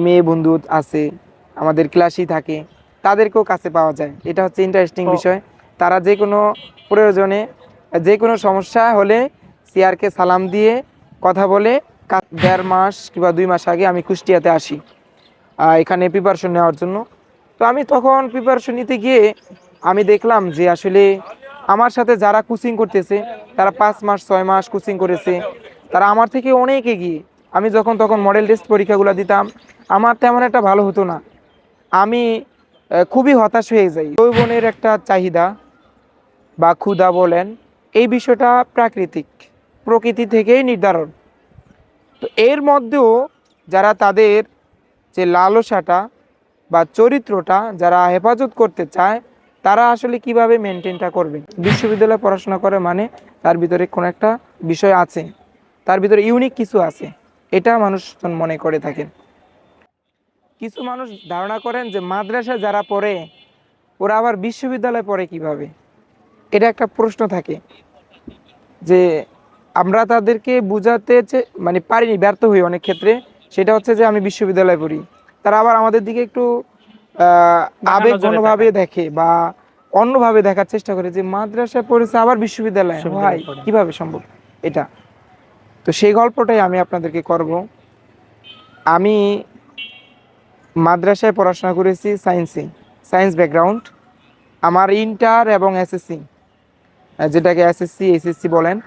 মেয়ে বন্ধু আছে, আমাদের ক্লাসই থাকে, তাদেরকেও কাছে পাওয়া যায়। এটা হচ্ছে ইন্টারেস্টিং ও বিষয়। তারা যে কোনো প্রয়োজনে, যে কোনো সমস্যা হলে সিআরকে সালাম দিয়ে কথা বলে। 1.5 মাস কিংবা 2 মাস আগে আমি কুষ্টিয়াতে আসি এখানে প্রিপারেশন নেওয়ার জন্য। তো আমি তখন প্রিপারেশন নিতে গিয়ে আমি দেখলাম যে আসলে আমার সাথে যারা কোচিং করতেছে তারা 5 মাস 6 মাস কোচিং করেছে, তারা আমার থেকে অনেক এগিয়ে। আমি যখন তখন মডেল টেস্ট পরীক্ষাগুলো দিতাম, আমার তেমন একটা ভালো হতো না। আমি খুবই হতাশ হয়ে যাই। যৌবনের একটা চাহিদা বা ক্ষুধা বলেন, এই বিষয়টা প্রাকৃতিক, প্রকৃতি থেকেই নির্ধারণ। তো এর মধ্যেও যারা তাদের যে লালসাটা বা চরিত্রটা যারা হেফাজত করতে চায়, তারা আসলে কিভাবে মেনটেনটা করবে। বিশ্ববিদ্যালয়ে পড়াশোনা করে মানে তার ভিতরে কোনো একটা বিষয় আছে, তার ভিতরে ইউনিক কিছু আছে, এটা মানুষজন মনে করে থাকেন। কিছু মানুষ ধারণা করেন যে মাদ্রাসা যারা পড়ে ওরা আবার বিশ্ববিদ্যালয়ে পড়ে কিভাবে। এটা একটা প্রশ্ন থাকে যে আমরা তাদেরকে বুঝাতে মানে পারিনি, ব্যর্থ হই অনেক ক্ষেত্রে। সেটা হচ্ছে যে আমি বিশ্ববিদ্যালয়ে পড়ি, তারা আবার আমাদের দিকে একটু বাঁকা নজরে আবেগঘনভাবে তাকায়। দেখে বা অন্যভাবে দেখার চেষ্টা করে যে মাদ্রাসায় পড়েছে আবার বিশ্ববিদ্যালয়ে হয়, বিশ্ববিদ্যালয়ে পড়ে। কিভাবে সম্ভব এটা। তো সেই গল্পটাই আমি আপনাদেরকে করব। আমি মাদ্রাসায় পড়াশোনা করেছি সায়েন্সে, সায়েন্স ব্যাকগ্রাউন্ড। আমার ইন্টার এবং এসএসসি, যেটাকে এসএসসি এসএসসি বলেন,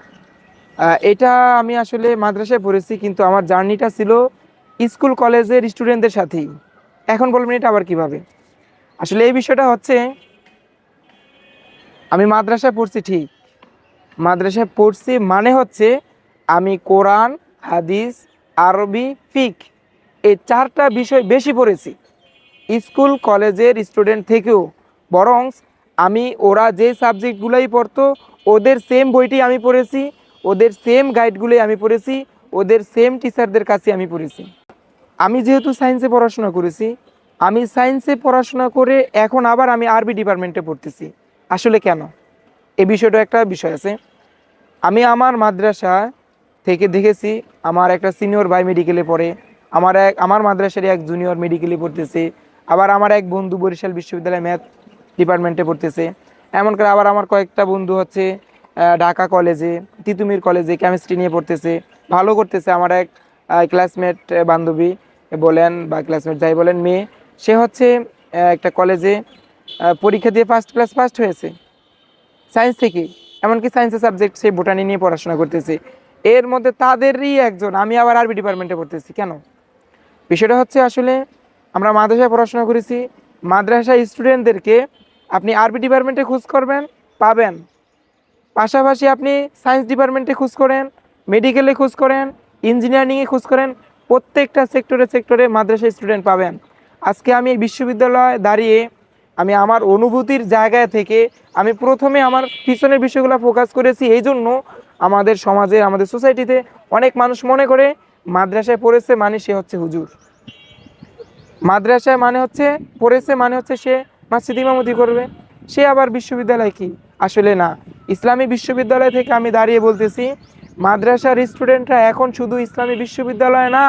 এটা আমি আসলে মাদ্রাসায় পড়েছি, কিন্তু আমার জার্নিটা ছিল স্কুল কলেজের স্টুডেন্টদের সাথেই। এখন বলবেন এটা আবার কিভাবে। আসলে এই বিষয়টা হচ্ছে, আমি মাদ্রাসায় পড়ছি ঠিক, মাদ্রাসায় পড়ছি মানে হচ্ছে আমি কোরআন, হাদিস, আরবি, ফিক এই 4টা বিষয় বেশি পড়েছি স্কুল কলেজের স্টুডেন্ট থেকেও। বরং আমি ওরা যে সাবজেক্টগুলোই পড়তো ওদের সেম বইটি আমি পড়েছি, ওদের সেম গাইডগুলোই আমি পড়েছি, ওদের সেম টিচারদের কাছে আমি পড়েছি। আমি যেহেতু সায়েন্সে পড়াশোনা করেছি, আমি সায়েন্সে পড়াশোনা করে এখন আবার আমি আরবি ডিপার্টমেন্টে পড়তেছি। আসলে কেন, এই বিষয়টা একটা বিষয় আছে। আমি আমার মাদ্রাসা থেকে দেখেছি আমার একটা সিনিয়র ভাই মেডিকেলে পড়ে, আমার মাদ্রাসার এক জুনিয়র মেডিকেলে পড়তেছে, আবার আমার এক বন্ধু বরিশাল বিশ্ববিদ্যালয়ে ম্যাথ ডিপার্টমেন্টে পড়তেছে। এমন করে আবার আমার কয়েকটা বন্ধু হচ্ছে ঢাকা কলেজে, তিতুমির কলেজে কেমিস্ট্রি নিয়ে পড়তেছে, ভালো করতেছে। আমার এক ক্লাসমেট বান্ধবী বলেন বা ক্লাসমেট যাই বলেন, মেয়ে, সে হচ্ছে একটা কলেজে পরীক্ষা দিয়ে ফার্স্ট ক্লাস ফার্স্ট হয়েছে সায়েন্স থেকে। এমনকি সায়েন্সের সাবজেক্ট সে বোটানি নিয়ে পড়াশোনা করতেছে। এর মধ্যে তাদেরই একজন, আমি আবার আরবি ডিপার্টমেন্টে পড়তেছি কেন। বিষয়টা হচ্ছে আসলে আমরা মাদ্রাসায় পড়াশোনা করেছি, মাদ্রাসা স্টুডেন্টদেরকে আপনি আরবি ডিপার্টমেন্টে খোঁজ করবেন, পাবেন। পাশাপাশি আপনি সায়েন্স ডিপার্টমেন্টে খোঁজ করেন, মেডিকেলে খোঁজ করেন, ইঞ্জিনিয়ারিংয়ে খোঁজ করেন, প্রত্যেকটা সেক্টরে সেক্টরে মাদ্রাসা স্টুডেন্ট পাবেন। আজকে আমি এই বিশ্ববিদ্যালয়ে দাঁড়িয়ে আমি আমার অনুভূতির জায়গায় থেকে আমি প্রথমে আমার পিছনের বিষয়গুলো ফোকাস করেছি। এই জন্য আমাদের সমাজে, আমাদের সোসাইটিতে অনেক মানুষ মনে করে মাদ্রাসায় পড়েছে মানে সে হচ্ছে হুজুর, মাদ্রাসায় মানে হচ্ছে পড়েছে মানে হচ্ছে সে মসজিদ ইমামতি করবে, সে আবার বিশ্ববিদ্যালয় কি। আসলে না, ইসলামী বিশ্ববিদ্যালয় থেকে আমি দাঁড়িয়ে বলতেছি মাদ্রাসার স্টুডেন্টরা এখন শুধু ইসলামী বিশ্ববিদ্যালয় না,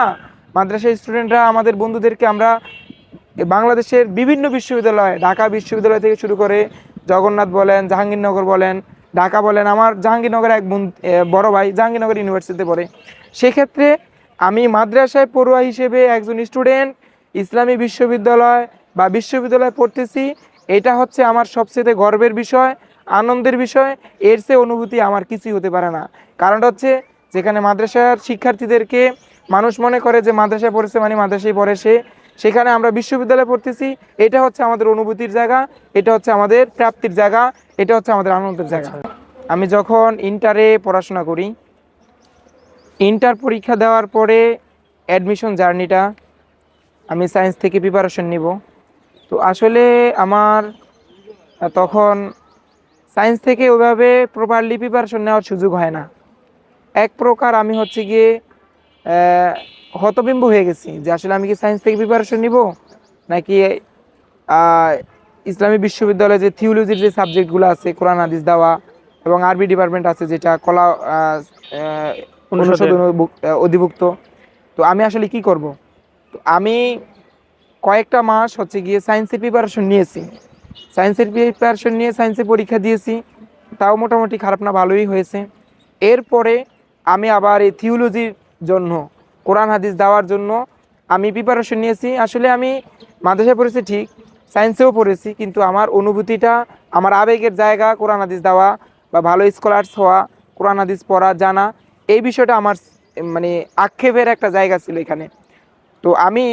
মাদ্রাসার স্টুডেন্টরা আমাদের বন্ধুদেরকে আমরা বাংলাদেশের বিভিন্ন বিশ্ববিদ্যালয়, ঢাকা বিশ্ববিদ্যালয় থেকে শুরু করে জগন্নাথ বলেন, জাহাঙ্গীরনগর বলেন, ঢাকা বলেন, আমার জাহাঙ্গীরনগর এক বড় ভাই জাহাঙ্গীরনগর ইউনিভার্সিটিতে পড়ে। সেক্ষেত্রে আমি মাদ্রাসায় পড়ুয়া হিসেবে একজন স্টুডেন্ট ইসলামী বিশ্ববিদ্যালয় বা বিশ্ববিদ্যালয়ে পড়তেছি, এটা হচ্ছে আমার সবচেয়ে গর্বের বিষয়, আনন্দের বিষয়। এর চেয়ে অনুভূতি আমার কিছুই হতে পারে না। কারণটা হচ্ছে যেখানে মাদ্রাসার শিক্ষার্থীদেরকে মানুষ মনে করে যে মাদ্রাসায় পড়েছে মানে মাদ্রাসায় পড়ে সে, সেখানে আমরা বিশ্ববিদ্যালয়ে পড়তেছি, এটা হচ্ছে আমাদের অনুভূতির জায়গা, এটা হচ্ছে আমাদের প্রাপ্তির জায়গা, এটা হচ্ছে আমাদের আনন্দের জায়গা। আচ্ছা। আমি যখন ইন্টারে পড়াশোনা করি, ইন্টার পরীক্ষা দেওয়ার পরে অ্যাডমিশন জার্নিটা, আমি সায়েন্স থেকে প্রিপারেশন নিব। তো আসলে আমার তখন সায়েন্স থেকে ওইভাবে প্রপারলি প্রিপারেশন নেওয়ার সুযোগ হয় না। এক প্রকার আমি হচ্ছে গিয়ে আহ, হতবিম্ব হয়ে গেছি যে আসলে আমি কি সায়েন্স থেকে প্রিপারেশন নিব নাকি আহ, ইসলামী বিশ্ববিদ্যালয়ে যে থিওলজির যে সাবজেক্টগুলো আছে, কোরআন হাদিস দেওয়া এবং আরবি ডিপার্টমেন্ট আছে যেটা কলা অনুষদ অনুষদের। অধিভুক্ত। তো আমি আসলে কি করব। আমি কয়েকটা মাস হচ্ছে গিয়ে সায়েন্সের প্রিপারেশন নিয়েছি। সায়েন্সের প্রিপারেশন নিয়ে সায়েন্সের পরীক্ষা দিয়েছি, তাও মোটামুটি খারাপ না, ভালোই হয়েছে। এরপরে আমি আবার এই থিওলজির জন্য, কোরআন হাদিস দেওয়ার জন্য আমি প্রিপারেশন নিয়েছি। আসলে আমি মাদ্রাসায় পড়েছি ঠিক, সায়েন্সেও পড়েছি, কিন্তু আমার অনুভূতিটা, আমার আবেগের জায়গা কোরআন হাদিস দেওয়া বা ভালো স্কলার্স হওয়া, কোরআন হাদিস পড়া জানা, এই বিষয়টা আমার মানে আক্ষেপের একটা জায়গা ছিল এখানে। তো আমি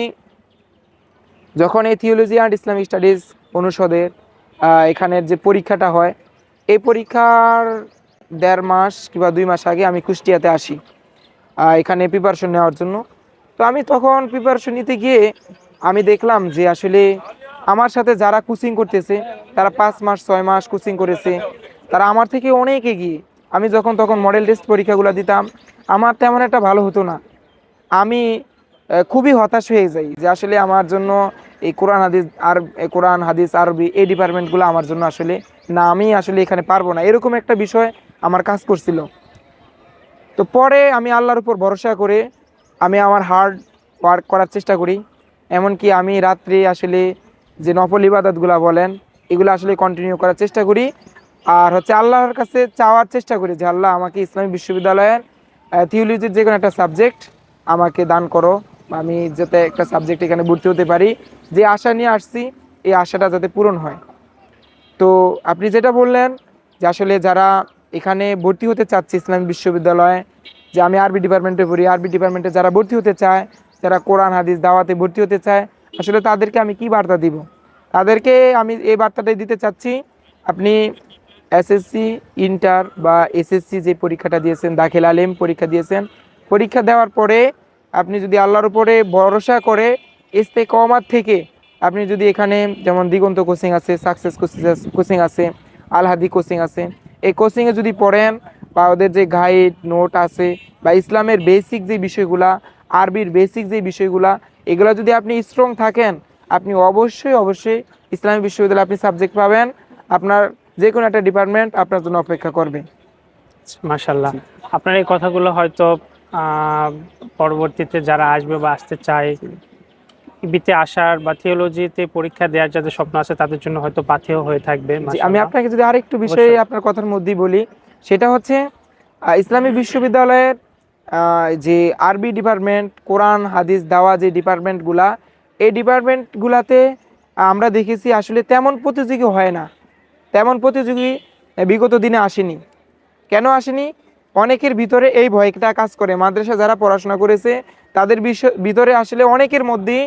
যখন এই থিওলজি অ্যান্ড ইসলামিক স্টাডিজ অনুষদের এখানের যে পরীক্ষাটা হয়, এই পরীক্ষার 1.5 মাস কিংবা 2 মাস আগে আমি কুষ্টিয়াতে আসি এখানে প্রিপারেশন নেওয়ার জন্য। তো আমি তখন প্রিপারেশন নিতে গিয়ে আমি দেখলাম যে আসলে আমার সাথে যারা কোচিং করতেছে, তারা 5 মাস 6 মাস কোচিং করেছে, তারা আমার থেকে অনেক এগিয়ে। আমি যখন তখন মডেল টেস্ট পরীক্ষাগুলো দিতাম, আমার তেমন একটা ভালো হতো না। আমি খুবই হতাশ হয়ে যাই যে আসলে আমার জন্য এই কোরআন হাদিস আরবি এই ডিপার্টমেন্টগুলো আমার জন্য আসলে না, আমি আসলে এখানে পারবো না, এরকম একটা বিষয় আমার কাজ করছিল। তো পরে আমি আল্লাহর উপর ভরসা করে আমি আমার হার্ড ওয়ার্ক করার চেষ্টা করি। এমনকি আমি রাত্রে আসলে যে নফল ইবাদতগুলো বলেন, এগুলো আসলে কন্টিনিউ করার চেষ্টা করি। আর হচ্ছে আল্লাহর কাছে চাওয়ার চেষ্টা করি যে আল্লাহ আমাকে ইসলামী বিশ্ববিদ্যালয়ের থিওলজির যে কোনো একটা সাবজেক্ট আমাকে দান করো, আমি যাতে একটা সাবজেক্ট এখানে ভর্তি হতে পারি। যে আশা নিয়ে আসছি, এই আশাটা যাতে পূরণ হয়। তো আপনি যেটা বললেন যে আসলে যারা এখানে ভর্তি হতে চাচ্ছে ইসলামী বিশ্ববিদ্যালয়ে, যে আমি আরবি ডিপার্টমেন্টে পড়ি, আরবি ডিপার্টমেন্টে যারা ভর্তি হতে চায়, যারা কোরআন হাদিস দাওয়াতে ভর্তি হতে চায়, আসলে তাদেরকে আমি কি বার্তা দিব? তাদেরকে আমি এই বার্তাটাই দিতে চাচ্ছি, আপনি এসএসসি ইন্টার বা এসএসসি যে পরীক্ষাটা দিয়েছেন, দাখিল আলিম পরীক্ষা দিয়েছেন, পরীক্ষা দেওয়ার পরে আপনি যদি আল্লাহর উপরে ভরসা করে ইস্তেকামাত থেকে আপনি যদি এখানে, যেমন দিগন্ত কোচিং আছে, সাকসেস কোচিং আছে, আল হাদি কোচিং আছে, এই কোচিংয়ে যদি পড়েন বা ওদের যে গাইড নোট আছে বা ইসলামের বেসিক যে বিষয়গুলা, আরবির বেসিক যে বিষয়গুলা, এগুলো যদি আপনি স্ট্রং থাকেন, আপনি অবশ্যই অবশ্যই ইসলামী বিশ্ববিদ্যালয়ে আপনি সাবজেক্ট পাবেন। আপনার যে কোনো একটা ডিপার্টমেন্ট আপনার জন্য অপেক্ষা করবে। মাশাআল্লাহ, আপনার এই কথাগুলো হয়তো পরবর্তীতে যারা আসবে বা আসতে চায়, ইবিতে আসার বা থিওলজিতে পরীক্ষা দেওয়ার যাদের স্বপ্ন আছে তাদের জন্য হয়তো পাথেয় হয়ে থাকবে। জি, আমি মাশাআল্লাহ। আপনাকে যদি আরেকটু বিষয়ে অবশ্যই। আপনার কথার মধ্যেই বলি, সেটা হচ্ছে ইসলামী বিশ্ববিদ্যালয়ের যে আরবি ডিপার্টমেন্ট, কোরআন হাদিস দেওয়া যে ডিপার্টমেন্টগুলা, এই ডিপার্টমেন্টগুলাতে আমরা দেখেছি আসলে তেমন প্রতিযোগী হয় না, তেমন প্রতিযোগী বিগত দিনে আসেনি। কেন আসেনি? অনেকের ভিতরে এই ভয়টা কাজ করে, মাদ্রাসা যারা পড়াশোনা করেছে তাদের ভিতরে আসলে অনেকের মধ্যেই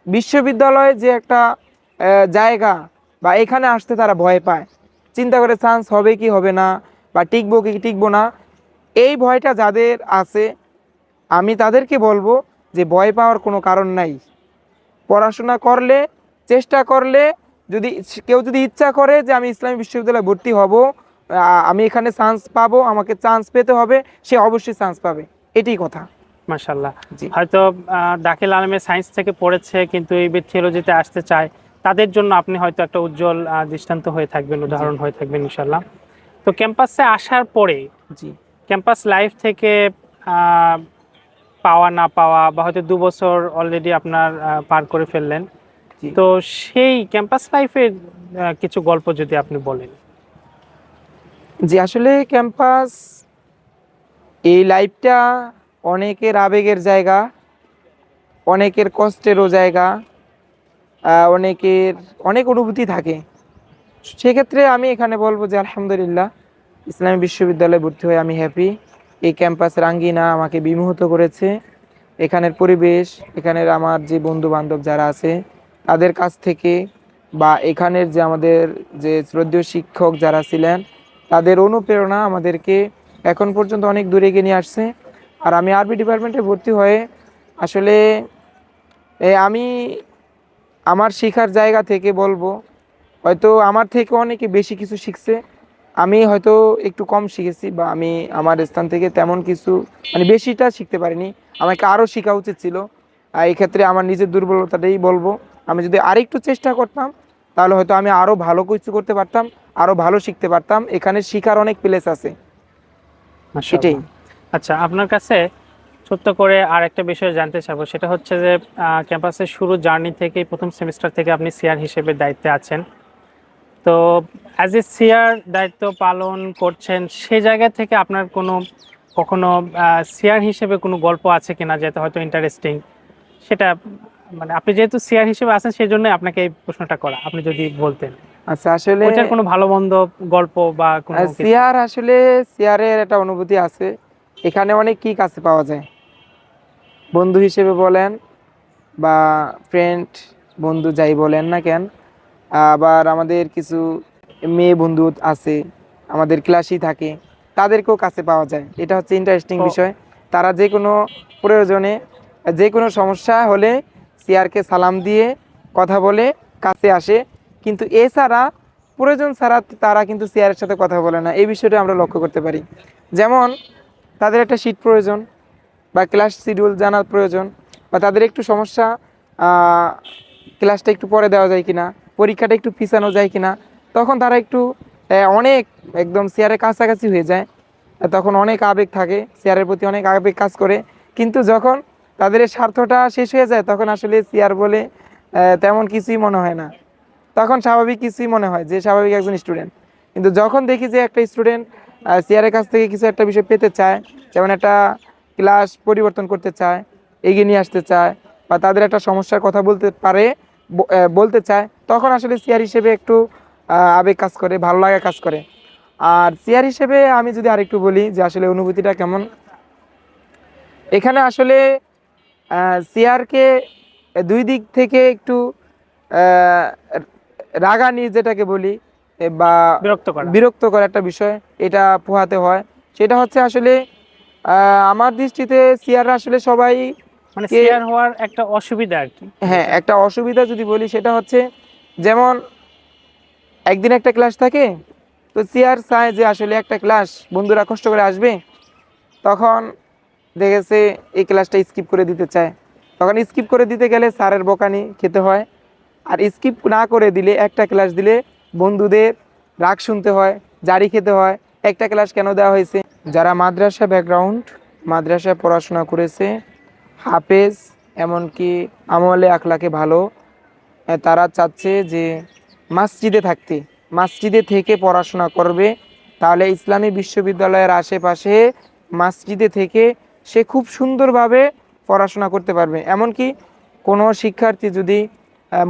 বিশ্ববিদ্যালয় যে একটা জায়গা বা এখানে আসতে তারা ভয় পায়, চিন্তা করে চান্স হবে কি হবে না, বা টিকবো কি টিকবো না, এই ভয়টা যাদের আছে, আমি তাদেরকে বলবো যে ভয় পাওয়ার কোনো কারণ নাই। পড়াশোনা করলে, চেষ্টা করলে, যদি কেউ যদি ইচ্ছা করে যে আমি ইসলামী বিশ্ববিদ্যালয়ে ভর্তি হব, আমি এখানে চান্স পাবো, আমাকে চান্স পেতে হবে, সে অবশ্যই চান্স পাবে, এটাই কথা। মাশাআল্লাহ। জি হয়তো দাখিল আলমে সায়েন্স থেকে পড়েছে কিন্তু এই থিওলজিতে আসতে চায়, তাদের জন্য আপনি হয়তো একটা উজ্জ্বল দৃষ্টান্ত হয়ে থাকবেন, জি উদাহরণ হয়ে থাকবেন ইনশাআল্লাহ। তো ক্যাম্পাসে আসার পরে জি ক্যাম্পাস লাইফ থেকে আহ, পাওয়া না পাওয়া বা হয়তো 2 বছর অলরেডি আপনার পার করে ফেললেন, জি তো সেই ক্যাম্পাস লাইফের কিছু গল্প যদি আপনি বলেন। জি আসলে ক্যাম্পাস এই লাইফটা অনেকের আবেগের জায়গা, অনেকের কষ্টেরও জায়গা, অনেকের অনেক অনুভূতি থাকে। সেক্ষেত্রে আমি এখানে বলবো যে আলহামদুলিল্লাহ, ইসলামী বিশ্ববিদ্যালয়ে ভর্তি হয়ে আমি হ্যাপি। এই ক্যাম্পাসের আঙ্গিনা আমাকে বিমোহিত করেছে, এখানের পরিবেশ, এখানের আমার যে বন্ধু বান্ধব যারা আছে তাদের কাছ থেকে, বা এখানের যে আমাদের যে শ্রদ্ধেয় শিক্ষক যারা ছিলেন, তাদের অনুপ্রেরণা আমাদেরকে এখন পর্যন্ত অনেক দূরে এগিয়ে নিয়ে আসছে। আর আমি আরবি ডিপার্টমেন্টে ভর্তি হয়ে আসলে আমি আমার শেখার জায়গা থেকে বলবো, হয়তো আমার থেকে অনেকে বেশি কিছু শিখছে, আমি হয়তো একটু কম শিখেছি, বা আমি আমার স্থান থেকে তেমন কিছু মানে বেশিটা শিখতে পারিনি, আমাকে আরও শেখা উচিত ছিল। এই ক্ষেত্রে আমার নিজের দুর্বলতাটাই বলবো, আমি যদি আরেকটু চেষ্টা করতাম তাহলে হয়তো আমি আরও ভালো কিছু করতে পারতাম, আরও ভালো শিখতে পারতাম। এখানে শেখার অনেক প্লেস আছে, এটাই। মাশাআল্লাহ। আচ্ছা, আপনার কাছে ছোট্ট করে আর একটা বিষয় জানতে চাবো, সেটা হচ্ছে যে ক্যাম্পাসের শুরু জার্নি থেকে প্রথম সেমিস্টার থেকে আপনি সিআর হিসেবে দায়িত্বে আছেন। তো অ্যাজ এ সিআর দায়িত্ব পালন করছেন, সে জায়গা থেকে আপনার কখনো সিআর হিসেবে কোনো গল্প আছে কিনা, যেটা হয়তো ইন্টারেস্টিং, সেটা মানে আপনি যেহেতু সিআর হিসেবে আছেন সেই জন্য আপনাকে এই প্রশ্নটা করা, আপনি যদি বলতেন আচ্ছা, আসলে ওইটার কোনো ভালো মন্দ গল্প বা কোনো কিছু। সিআর, আসলে সিআরের একটা অনুভূতি আছে। এখানে অনেক কি কাছে পাওয়া যায়, বন্ধু হিসেবে বলেন বা ফ্রেন্ড, বন্ধু যাই বলেন না কেন। আবার আমাদের কিছু মেয়ে বন্ধু আছে, আমাদের ক্লাসই থাকে, তাদেরকেও কাছে পাওয়া যায়। এটা হচ্ছে ইন্টারেস্টিং তো বিষয়। তারা যে কোনো প্রয়োজনে, যে কোনো সমস্যা হলে সিআরকে সালাম দিয়ে কথা বলে কাছে আসে। কিন্তু এছাড়া প্রয়োজন ছাড়া তারা কিন্তু সিআরের সাথে কথা বলে না, এই বিষয়টা আমরা লক্ষ্য করতে পারি। যেমন তাদের একটা শীট প্রয়োজন বা ক্লাস শিডিউল জানার প্রয়োজন, বা তাদের একটু সমস্যা, ক্লাসটা একটু পরে দেওয়া যায় কিনা, পরীক্ষাটা একটু পিছানো যায় কিনা, তখন তারা একটু অনেক একদম চেয়ারের কাছাকাছি হয়ে যায়। তখন অনেক আবেগ থাকে, চেয়ারের প্রতি অনেক আবেগ কাজ করে। কিন্তু যখন তাদের এই স্বার্থটা শেষ হয়ে যায়, তখন আসলে চেয়ার বলে তেমন কিছুই মনে হয় না। তখন স্বাভাবিক কিছুই মনে হয়, যে স্বাভাবিক একজন স্টুডেন্ট। কিন্তু যখন দেখি যে একটা স্টুডেন্ট সিআরের কাছ থেকে কিছু একটা বিষয় পেতে চায়, যেমন একটা ক্লাস পরিবর্তন করতে চায়, এগিয়ে নিয়ে আসতে চায়, বা তাদের একটা সমস্যার কথা বলতে পারে, বলতে চায়, তখন আসলে সিআর হিসেবে একটু আবেগ কাজ করে, ভালো লাগা কাজ করে। আর সিআর হিসেবে আমি যদি আরেকটু বলি যে আসলে অনুভূতিটা কেমন, এখানে আসলে সিআরকে দুই দিক থেকে একটু আহ, রাগানি যেটাকে বলি, বা বিরক্ত করা, বিরক্ত করা একটা বিষয় এটা পোহাতে হয়। সেটা হচ্ছে আসলে আমার দৃষ্টিতে সিআররা আসলে সবাই মানে কে, সিআর হওয়ার একটা অসুবিধা আর কি হ্যাঁ, যেটা। একটা অসুবিধা যদি বলি সেটা হচ্ছে, যেমন একদিন একটা ক্লাস থাকে, তো সিআর চায় যে আসলে একটা ক্লাস বন্ধুরা কষ্ট করে আসবে, তখন দেখেছে এই ক্লাসটা স্কিপ করে দিতে চায়। তখন স্কিপ করে দিতে গেলে স্যারের বকানি খেতে হয়। আর স্কিপ না করে দিলে, একটা ক্লাস দিলে বন্ধুদের রাগ শুনতে হয়, জারি খেতে হয়, একটা ক্লাস কেন দেওয়া হয়েছে। যারা মাদ্রাসা ব্যাকগ্রাউন্ড, মাদ্রাসায় পড়াশোনা করেছে, হাফেজ, এমনকি আমলে আখলাকে ভালো, তারা চাচ্ছে যে মসজিদে থাকতে, মসজিদে থেকে পড়াশোনা করবে। তাহলে ইসলামী বিশ্ববিদ্যালয়ের আশেপাশে মসজিদে থেকে সে খুব সুন্দরভাবে পড়াশোনা করতে পারবে। এমনকি কোনো শিক্ষার্থী যদি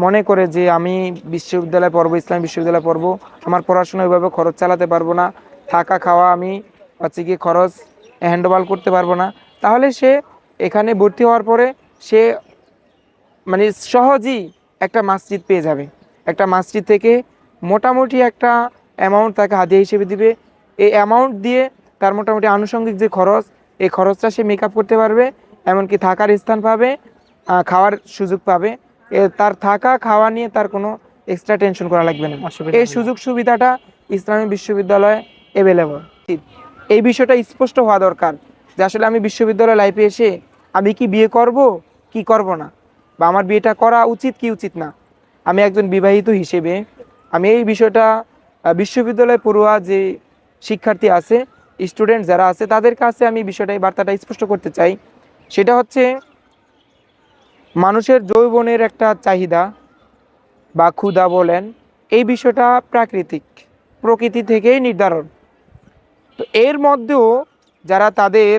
মনে করে যে আমি বিশ্ববিদ্যালয়ে পড়বো, ইসলামী বিশ্ববিদ্যালয়ে পড়বো, আমার পড়াশোনা ওইভাবে খরচ চালাতে পারবো না, থাকা খাওয়া আমি হচ্ছে কি খরচ হ্যান্ডওভার করতে পারবো না, তাহলে সে এখানে ভর্তি হওয়ার পরে সে মানে সহজেই একটা মসজিদ পেয়ে যাবে। একটা মসজিদ থেকে মোটামুটি একটা অ্যামাউন্ট তাকে হাদিয়া হিসেবে দিবে। এই অ্যামাউন্ট দিয়ে তার মোটামুটি আনুষঙ্গিক যে খরচ, এই খরচটা সে মেকআপ করতে পারবে। এমনকি থাকার স্থান পাবে, খাওয়ার সুযোগ পাবে। তার থাকা খাওয়া নিয়ে তার কোনো এক্সট্রা টেনশন করা লাগবে না। অসুবিধা এই হয় না। সুযোগ সুবিধাটা ইসলামী বিশ্ববিদ্যালয়ে অ্যাভেলেবল। এই বিষয়টা স্পষ্ট হওয়া দরকার যে আসলে আমি বিশ্ববিদ্যালয় লাইফে এসে আমি কি বিয়ে করব কি করব না, বা আমার বিয়েটা করা উচিত কি উচিত না। আমি একজন বিবাহিত হিসেবে আমি এই বিষয়টা বিশ্ববিদ্যালয় পড়ুয়া যে শিক্ষার্থী আছে, স্টুডেন্ট যারা আছে, তাদের কাছে আমি বিষয়টা, এই বার্তাটা স্পষ্ট করতে চাই। সেটা হচ্ছে, মানুষের যৌবনের একটা চাহিদা বা ক্ষুধা বলেন, এই বিষয়টা প্রাকৃতিক, প্রকৃতি থেকেই নির্ধারণ। তো এর মধ্যেও যারা তাদের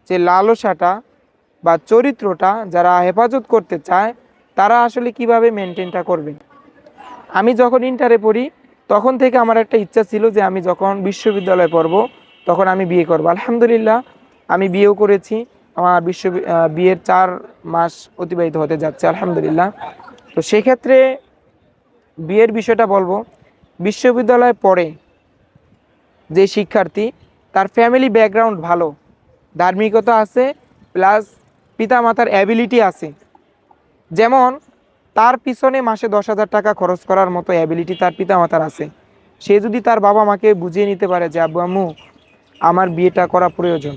যে লালসাটা বা চরিত্রটা যারা হেফাজত করতে চায়, তারা আসলে কিভাবে মেনটেনটা করবে। আমি যখন ইন্টারে পড়ি, তখন থেকে আমার একটা ইচ্ছা ছিল যে আমি যখন বিশ্ববিদ্যালয়ে পড়ব, তখন আমি বিয়ে করব। আলহামদুলিল্লাহ, আমি বিয়েও করেছি। আমার বিয়ের 4 মাস অতিবাহিত হতে যাচ্ছে আলহামদুলিল্লাহ। তো সেক্ষেত্রে বিয়ের বিষয়টা বলবো, বিশ্ববিদ্যালয়ে পড়ে যে শিক্ষার্থী, তার ফ্যামিলি ব্যাকগ্রাউন্ড ভালো, ধার্মিকতা আছে, প্লাস পিতামাতার অ্যাবিলিটি আছে। যেমন তার পিছনে মাসে 10,000 টাকা খরচ করার মতো অ্যাবিলিটি তার পিতামাতার আছে। সে যদি তার বাবা মাকে বুঝিয়ে নিতে পারে যে আব্বু আম্মু আমার বিয়েটা করা প্রয়োজন,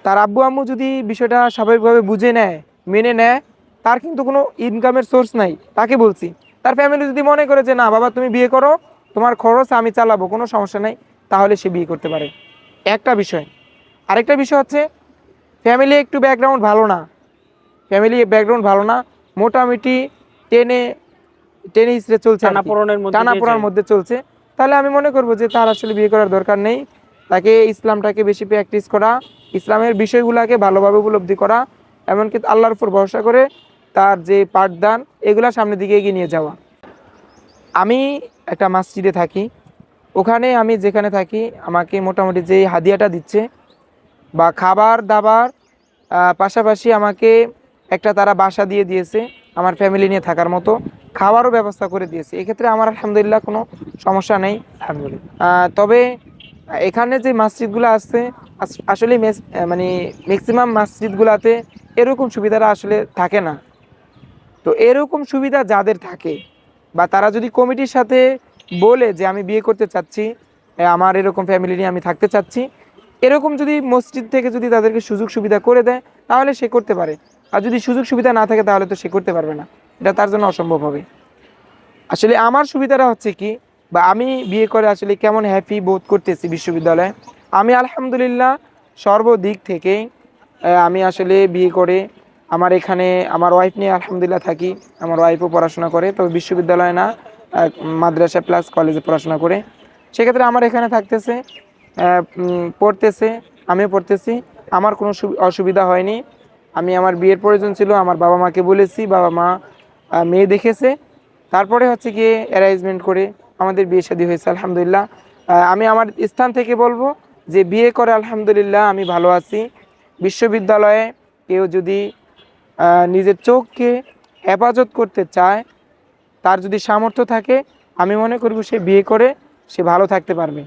তার আব্বু আম্মু যদি বিষয়টা স্বাভাবিকভাবে বুঝে নেয়, মেনে নেয়, তার কিন্তু কোনো ইনকামের সোর্স নাই, তাকে বলছি, তার ফ্যামিলি যদি মনে করে যে না বাবা তুমি বিয়ে করো, তোমার খরচ আমি চালাবো, কোনো সমস্যা নাই, তাহলে সে বিয়ে করতে পারে। একটা বিষয়। আরেকটা বিষয় হচ্ছে ফ্যামিলি একটু ব্যাকগ্রাউন্ড ভালো না, ফ্যামিলি ব্যাকগ্রাউন্ড ভালো না, মোটামুটি টেনে টেনে হিসড়ে চলছে আর কি, টানাপোড়েনের মধ্যে দিয়ে টানাপোড়ার যায়। মধ্যে চলছে, তাহলে আমি মনে করব যে তার আসলে বিয়ে করার দরকার নেই। তাকে ইসলামটাকে বেশি প্র্যাকটিস করা, ইসলামের বিষয়গুলোকে ভালোভাবে উপলব্ধি করা, এমনকি আল্লাহর উপর ভরসা করে তার যে পাঠদান এগুলা সামনের দিকে এগিয়ে নিয়ে যাওয়া। আমি একটা মসজিদে থাকি, ওখানে আমি যেখানে থাকি আমাকে মোটামুটি যে হাদিয়াটা দিচ্ছে বা খাবার দাবার, পাশাপাশি আমাকে একটা তারা বাসা দিয়ে দিয়েছে আমার ফ্যামিলি নিয়ে থাকার মতো, খাওয়ারও ব্যবস্থা করে দিয়েছে। এক্ষেত্রে আমার আলহামদুলিল্লাহ কোনো সমস্যা নেই। আলহামদুলিল্লাহ। তবে এখানে যে মসজিদগুলো আছে আসলে মানে ম্যাক্সিমাম মসজিদগুলোতে এরকম সুবিধাটা আসলে থাকে না। তো এরকম সুবিধা যাদের থাকে বা তারা যদি কমিটির সাথে বলে যে আমি বিয়ে করতে চাচ্ছি, আমার এরকম ফ্যামিলি নিয়ে আমি থাকতে চাচ্ছি, এরকম যদি মসজিদ থেকে যদি তাদেরকে সুযোগ সুবিধা করে দেয় তাহলে সে করতে পারে। আর যদি সুযোগ সুবিধা না থাকে তাহলে তো সে করতে পারবে না, এটা তার জন্য অসম্ভব হবে। আসলে আমার সুবিধাটা হচ্ছে কি, বা আমি বিয়ে করে আসলে কেমন হ্যাপি বোধ করতেছি বিশ্ববিদ্যালয়ে। আমি আলহামদুলিল্লাহ সর্বদিক থেকেই আমি আসলে বিয়ে করে আমার এখানে আমার ওয়াইফ নিয়ে আলহামদুলিল্লাহ থাকি। আমার ওয়াইফও পড়াশোনা করে, তবে বিশ্ববিদ্যালয়ে না, মাদ্রাসা প্লাস কলেজে পড়াশোনা করে। সেক্ষেত্রে আমার এখানে থাকতেছে, পড়তেছে, আমিও পড়তেছি, আমার কোনো অসুবিধা হয়নি। আমি আমার বিয়ের প্রয়োজন ছিল, আমার বাবা মাকে বলেছি, বাবা মা মেয়ে দেখেছে, তারপরে হচ্ছে গিয়ে অ্যারেঞ্জমেন্ট করে আমাদের বিয়ে শাদী হয়েছে আলহামদুলিল্লাহ। আমি আমার স্থান থেকে বলবো যে বিয়ে করে আলহামদুলিল্লাহ আমি ভালো আছি। বিশ্ববিদ্যালয়ে কেউ যদি নিজের চোখকে হেফাজত করতে চায়, তার যদি সামর্থ্য থাকে, আমি মনে করব সে বিয়ে করে সে ভালো থাকতে পারবে।